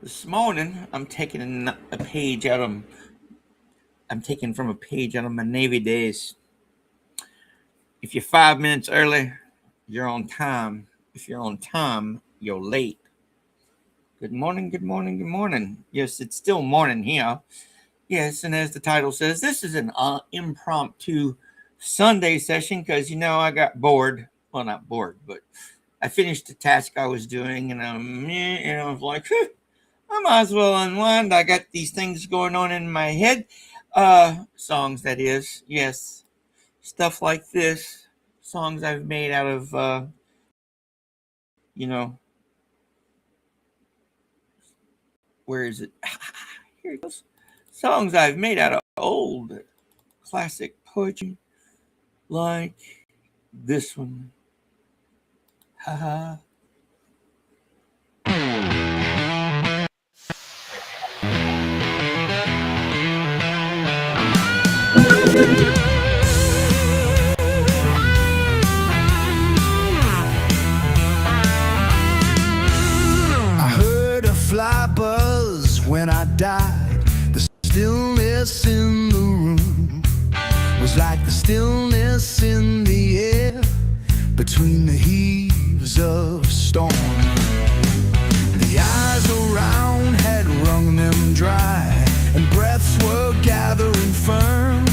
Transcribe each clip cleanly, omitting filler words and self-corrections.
This morning, I'm taking a page out of. I'm taking from a page out of my Navy days. If you're 5 minutes early, you're on time. If you're on time, you're late. Good morning, good morning, good morning. Yes, it's still morning here. Yes, and as the title says, this is an impromptu Sunday session because I got bored. Well, not bored, but I finished the task I was doing, and I was like, I might as well unwind. I got these things going on in my head. Songs, that is. Yes. Stuff like this. Songs I've made out of, where is it? Here it goes. Songs I've made out of old classic poetry, like this one. Haha. Fly buzz when I died. The stillness in the room was like the stillness in the air between the heaves of storm. The eyes around had wrung them dry, and breaths were gathering firm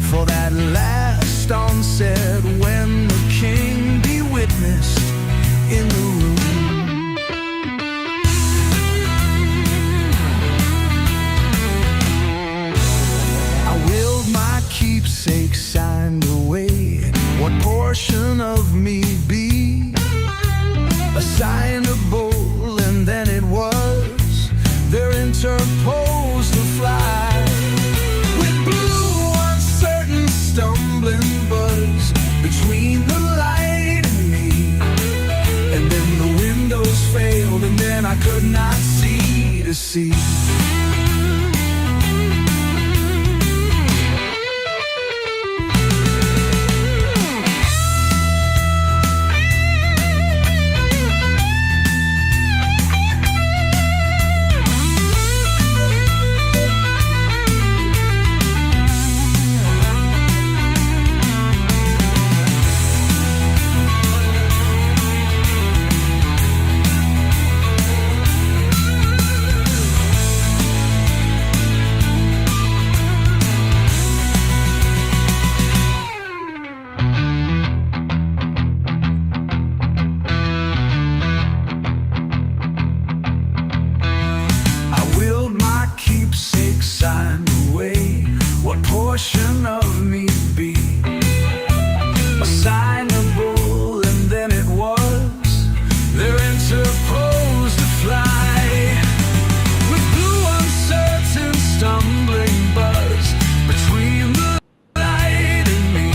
for that last onset when the king be witnessed in the room. Keepsake signed away. What portion of me be assignable? And then it was there interposed the fly with blue uncertain stumbling buzz between the light and me. And then the windows failed, and then I could not see to see. Signed away. What portion of me be assignable? And then it was there interposed a fly with blue uncertain stumbling buzz between the light and me.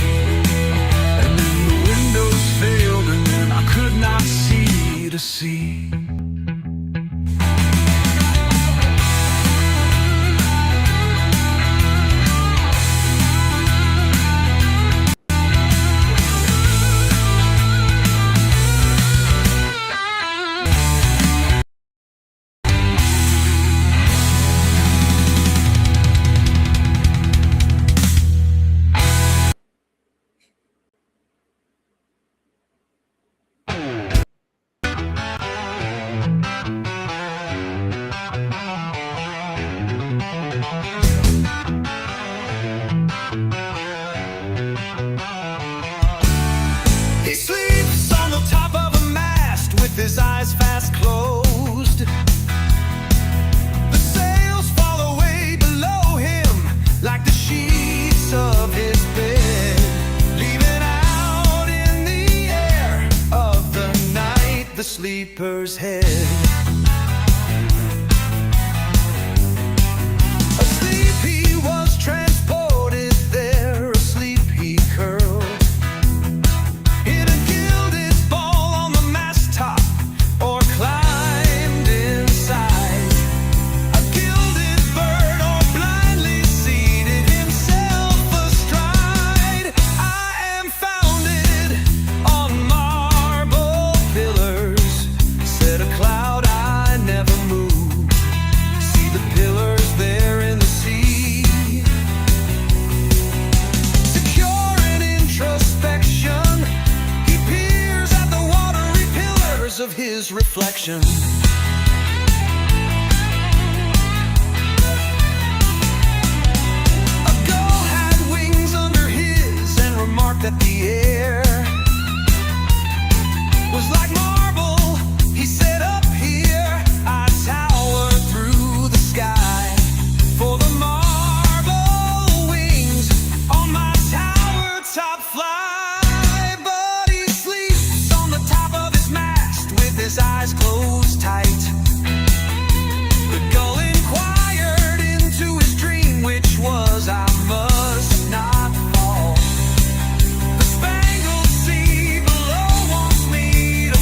And then the windows failed, and then I could not see to see. His eyes fast closed, the sails fall away below him like the sheets of his bed, leaving out in the air of the night the sleeper's head. Asleep he was transported there, asleep he curled. Cloud its reflection. A gull had wings under his and remarked that the air was like marble. He said, up here I tower through the sky, for the marble wings on my tower top fly. But he sleeps on the top of his mast with his eyes closed tight. The gull inquired into his dream, which was, I must not fall. The spangled sea below wants me to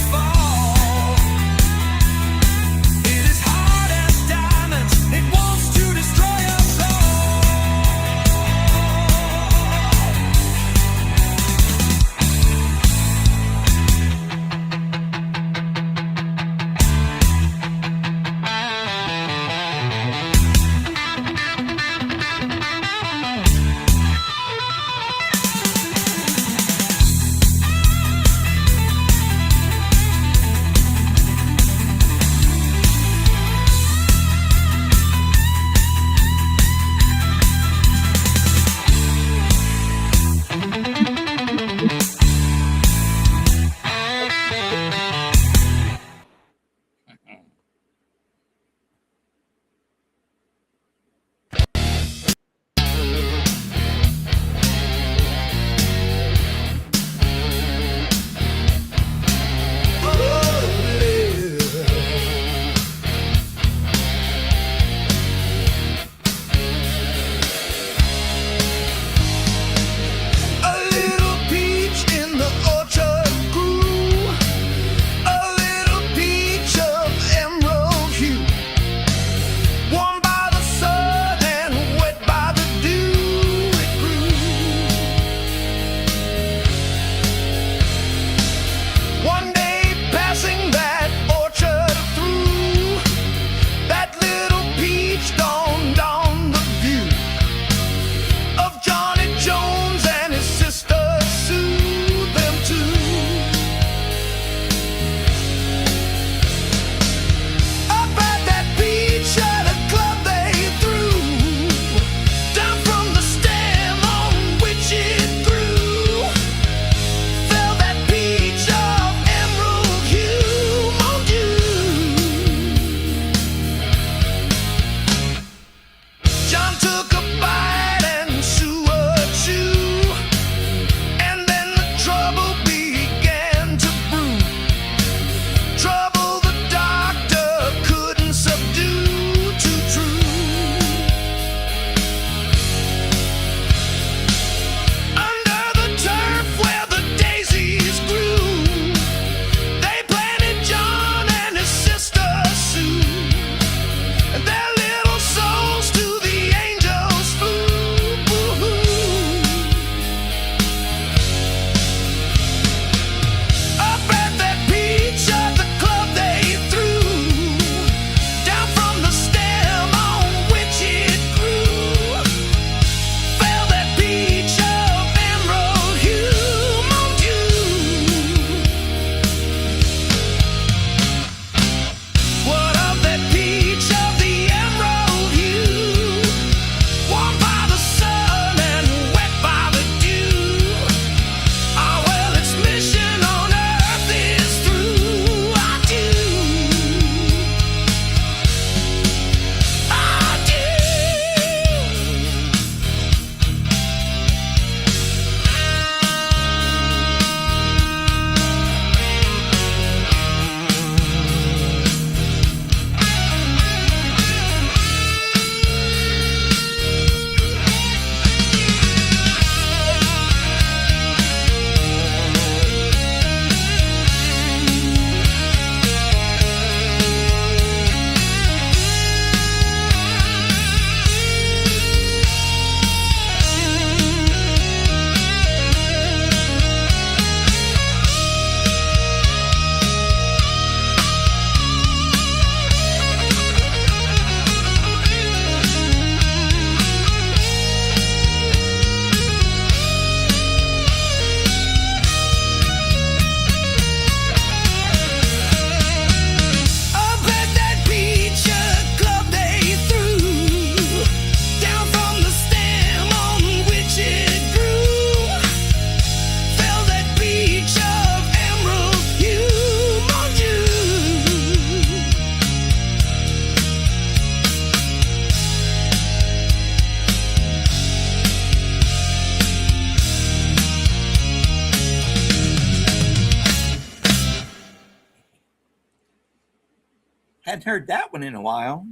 Hadn't heard that one in a while.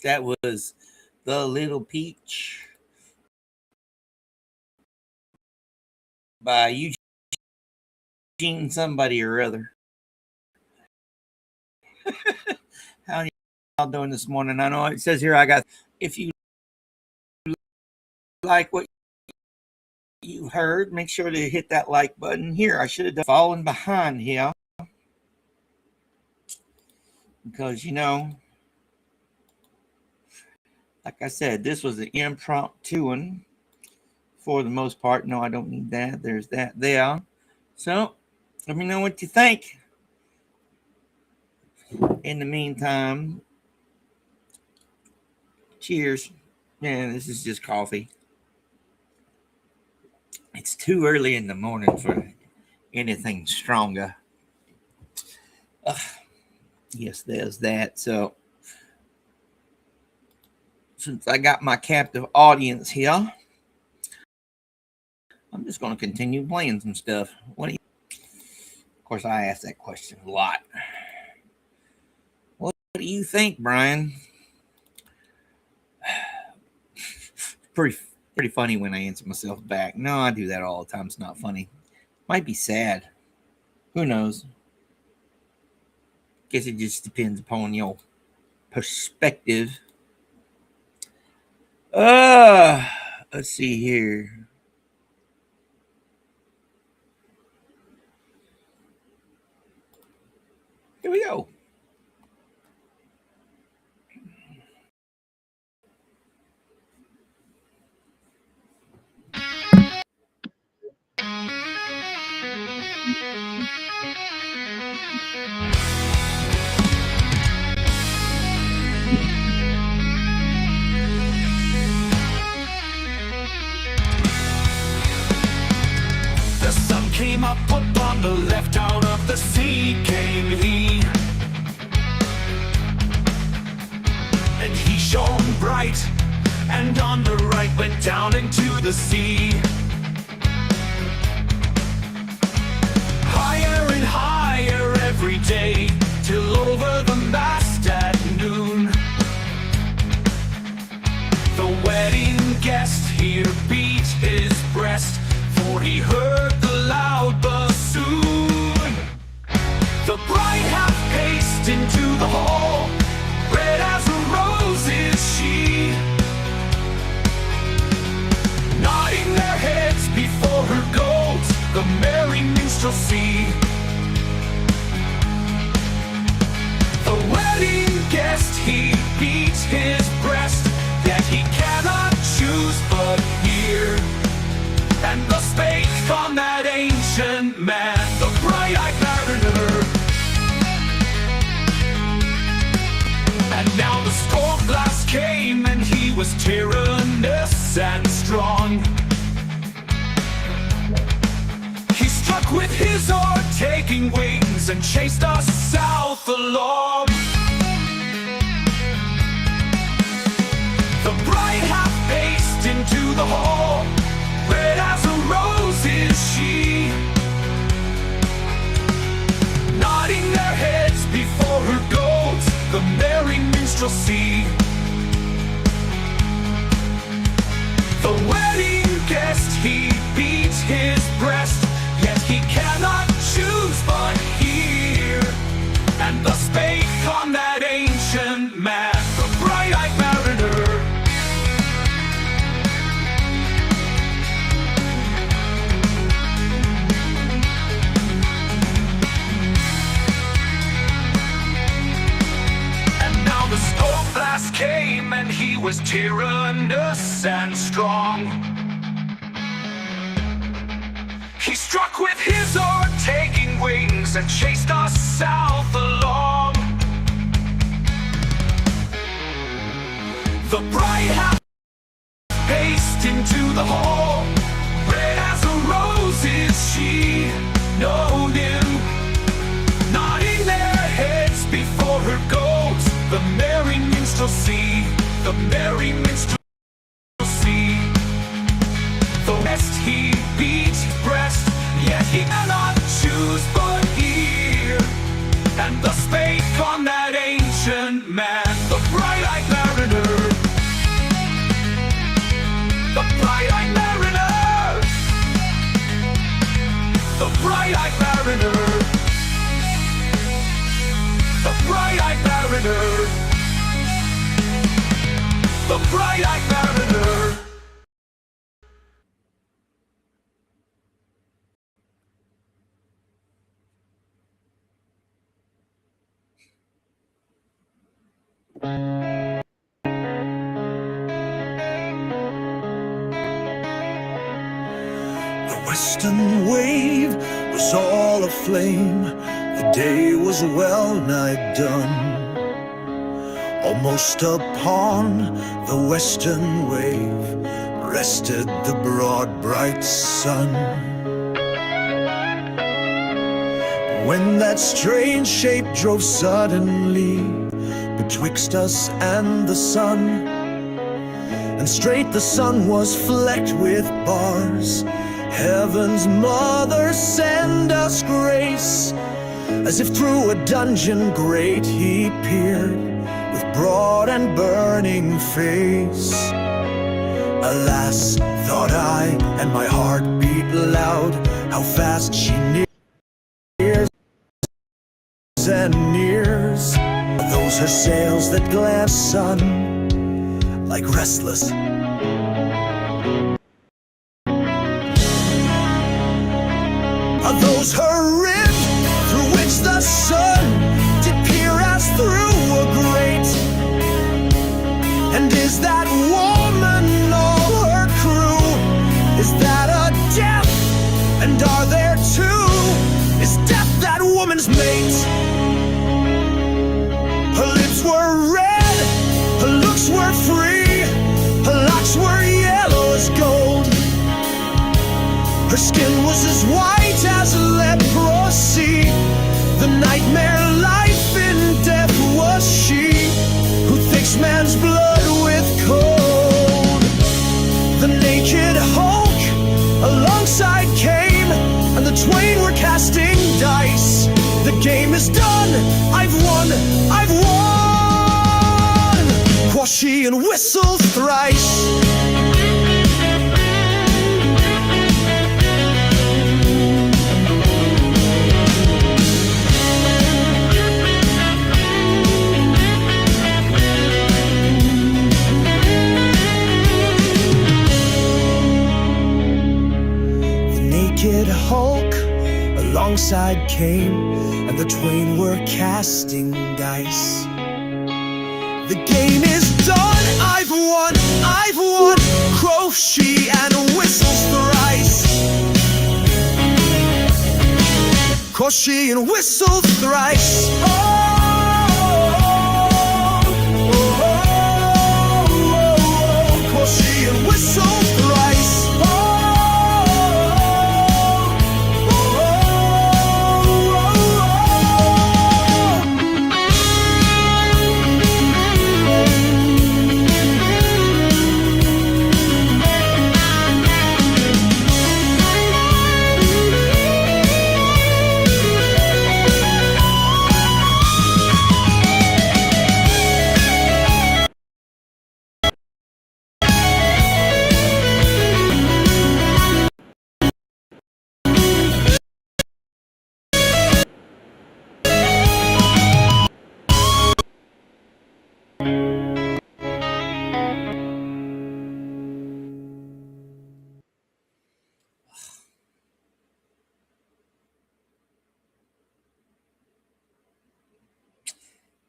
That was The Little Peach by Eugene somebody or other. How y'all doing this morning? I know it says here if you like what you heard, make sure to hit that like button. Here, I should have fallen behind here. Because, like I said, this was an impromptu one for the most part. No, I don't need that. There's that there. So, let me know what you think. In the meantime, cheers. Man, this is just coffee. It's too early in the morning for anything stronger. Yes, there's that. So, since I got my captive audience here, I'm just going to continue playing some stuff. Of course, I ask that question a lot. What do you think, Brian? Pretty funny when I answer myself back. No, I do that all the time. It's not funny. Might be sad. Who knows? Guess it just depends upon your perspective. Let's see here. Here we go. The sun came up upon the left, out of the sea came he, and he shone bright, and on the right went down into the sea. Higher and higher every day, till over the mast at noon. The wedding guest here beat his breast, for he heard the loud bassoon. The bride hath paced into the hall, red as a rose is she, nodding their heads before her goes the merry minstrelsy. The wedding guest, he beats his breast, yet he cannot choose but hear. And thus spake on that ancient man, the bright-eyed mariner. And now the storm blast came, and he was tyrannous and strong. He struck with his oar, taking wings, and chased us south along. The bride hath paced into the hall, red as a rose is she, nodding their heads before her goes the merry minstrelsy. The wedding guest, he beats his breast, yet he cannot choose but hear. And thus spake on that ancient man, the bright-eyed mariner. Came, and he was tyrannous and strong. He struck with his oar, taking wings, and chased us south along. The bride hath paced into the hall, red as a rose is she, no new, nodding their heads before her goes the merry minstrelsy, the merry minstrelsy. The west he beats breast, yet he cannot choose but hear. And thus spake on that ancient innocent man, the bright-eyed mariner. The bright-eyed mariner. The bright-eyed mariner. The bright-eyed mariner. The bright-eyed mariner. The western wave was all aflame. The day was well nigh done. Almost upon the western wave rested the broad bright sun. When that strange shape drove suddenly betwixt us and the sun, and straight the sun was flecked with bars, heaven's mother send us grace. As if through a dungeon grate he peered with broad and burning face. Alas, thought I, and my heart beat loud, how fast she nears and nears. Those her sails that glance sun like restless are those her ribs through which the sun did peer as through a grate? And is that woman all her crew? Is that a death? And are there two? Is death that woman's mate? Her lips were red, her looks were free, her locks were yellow as gold. Her skin was as white as leprosy. The nightmare life in death was she, who thinks man's blood with cold. The naked Hulk alongside came, and the twain were casting dice. The game is done, I've won, I've won, quoth she and whistled thrice. Hulk alongside came, and the twain were casting dice. The game is done, I've won, quoth she and whistles thrice. Quoth she and whistled thrice. Quoth she and whistled thrice.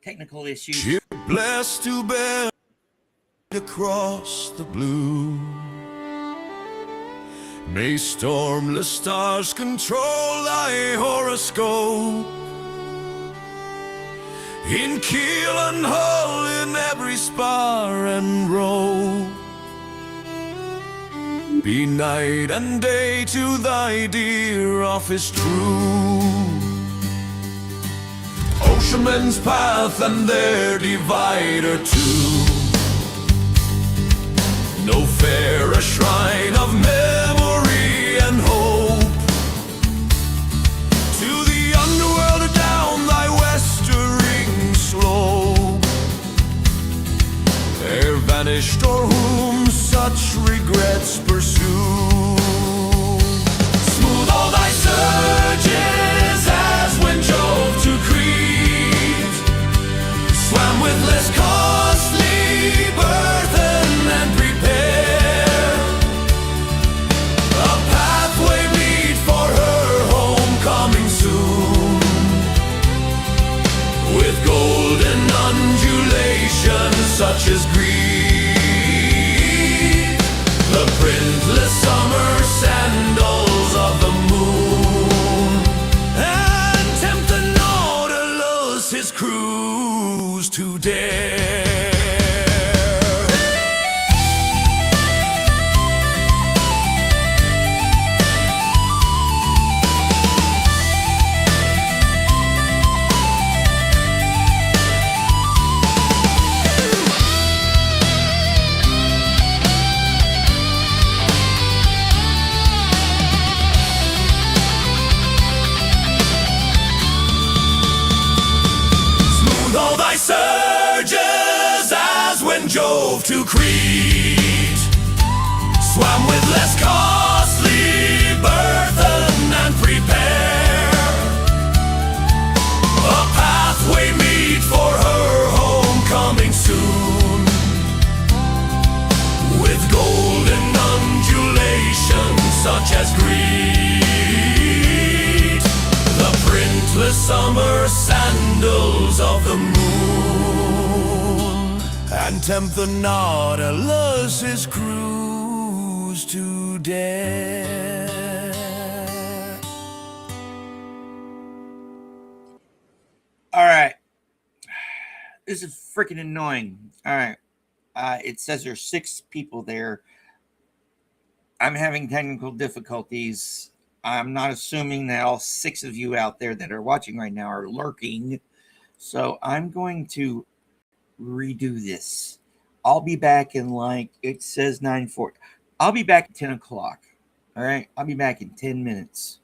Technical issues. You're blessed to bear across the blue. May stormless stars control thy horoscope. In keel and hull, in every spar and row, be night and day to thy dear office true. Oceanmen's path and their divider too. No fairer shrine of memory and hope. To the underworld down thy westering slope. banished, or whom such regrets pursue. Smooth all thy surges as when Jove to Crete swam with less costly burthen and prepare a pathway meet for her homecoming soon, with golden undulations such as greet the printless summer sandals of the moon, and tempt the Nautilus his cruise to dare. All thy surges as when Jove to Crete swam with less costly burthen and prepare a pathway meet for her homecoming soon, with golden undulations such as greet the printless summer sandals of the moon, and tempt the Nautilus his cruise to dare. All right. This is freaking annoying. All right. It says there's 6 people there. I'm having technical difficulties. I'm not assuming that all 6 of you out there that are watching right now are lurking. So I'm going to redo this. I'll be back in, like, it says 9:40. I'll be back at 10 o'clock. All right. I'll be back in 10 minutes.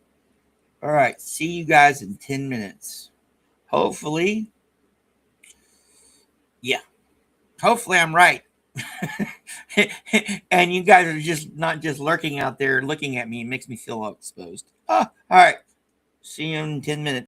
All right. See you guys in 10 minutes. Hopefully. Yeah. Hopefully I'm right. And you guys are just not just lurking out there looking at me. It makes me feel exposed. All right. See you in 10 minutes.